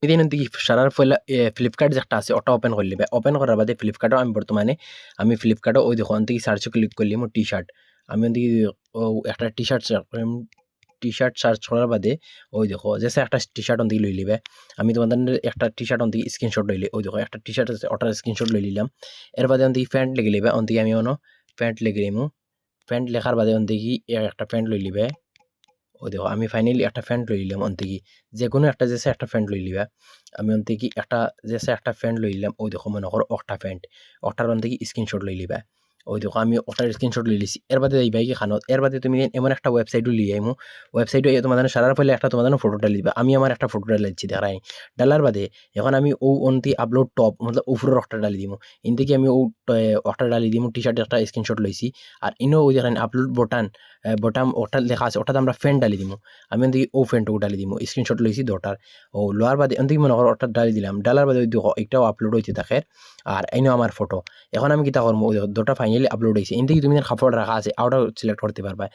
দিন থেকে সারার ফলে ফ্লিপকার্ট যে একটা আছে ওটা ওপেন করে নিবে। ওপেন করার বাদে ফ্লিপকার্টও আমি বর্তমানে ফ্লিপকার্টও ওই দেখো থেকে সার্চে ক্লিক করলি আমার টি শার্ট আমি ওদিকে একটা T shirt T shirt search করার বাদে ওই দেখো যে একটা টি শার্ট ওদিকে লই লিবে। আমি তোমাদের একটা টি শার্ট ওদিকে স্ক্রিনশট লইলি ওই দেখো একটা টি শার্ট আছে ওটার স্ক্রিনশট লই নিলাম। এর বাদে ওদিকে প্যান্ট লেগে লিবে ওদিকে আমি প্যান্ট লেগে নিমু। প্যান্ট লেখার বাদে ওদিকে একটা প্যান্ট লই লিবে। ওই দেখো আমি ফাইনালি একটা প্যান্ট লই নিলাম অন্তিকি যে কোনো একটা জেসে একটা প্যান্ট লই লিবা। আমি অন্তিকি একটা জেসে একটা প্যান্ট লই নিলাম ওই দেখো মনে করো একটা প্যান্ট ওটার অন্তিকি স্ক্রিনশট লই লিবা। ওই দেখো আমি ওটার স্ক্রিনশট লই লিছি। এর বাদে যাইবা কি খানত এর বাদে তুমি এমন একটা ওয়েবসাইটও লিয়ে আইমু। ওয়েবসাইটে তোমাদের সারার ফলে একটা তোমাদের ফটোটা লিবা। আমি আমার একটা ফটোটা লাইছি দেখাই ডালার বাদে এখন আমি ও অন্তি আপলোড টপ মতলব উপরের একটা ডালি দিমু। ইন থেকে আমি ও একটা ডালি দিমু টি শার্টের একটা স্ক্রিনশট লইছি। আর ইনো ওই দেখেন আপলোড বটাম ওটা লেখা আছে ওটাতে আমরা ফ্যান ডালি দিমু। আমি ওদিকে ও ফ্যানটুকু ডালি দিমু স্ক্রিনশট লইছি দুটার ও লোয়ার বাদে ওদিকে মনে করো ওটা ডালি দিলাম ডালার বাদে দেখো একটাও আপলোড হইতে থাকে। আর এইনো আমার ফটো এখন আমি কিতা করবো দুটা ফাইনালি আপলোড হয়েছে এদিকে তুমি কাপড় রাখা আছে আউটার সিলেক্ট করতে পারবা।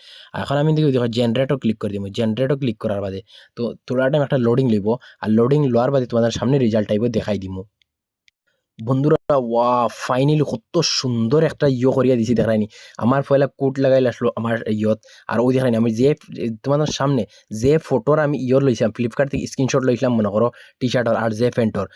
এখন আমি দেখো জেনারেটর ক্লিক করে দিব। জেনারেটর ক্লিক করার বাদে তো তোলার টাইম একটা লোডিং লইব। আর লোডিং লোয়ার বাদে তোমাদের সামনে রেজাল্ট আইব দেখাই দিমু। বন্ধুরা ওয়া ফাইনালি কত সুন্দর একটা করিয়া দিছি দেখায়নি। আমার পয়লা কোট লাগাই আসলো আমার আর ওই দেখায়নি আমি যে তোমাদের সামনে যে ফটোর আমি লইছিলাম ফ্লিপকার্ট থেকে স্ক্রিনশট লইছিলাম মনে করো টি শার্টর আর যে প্যান্টর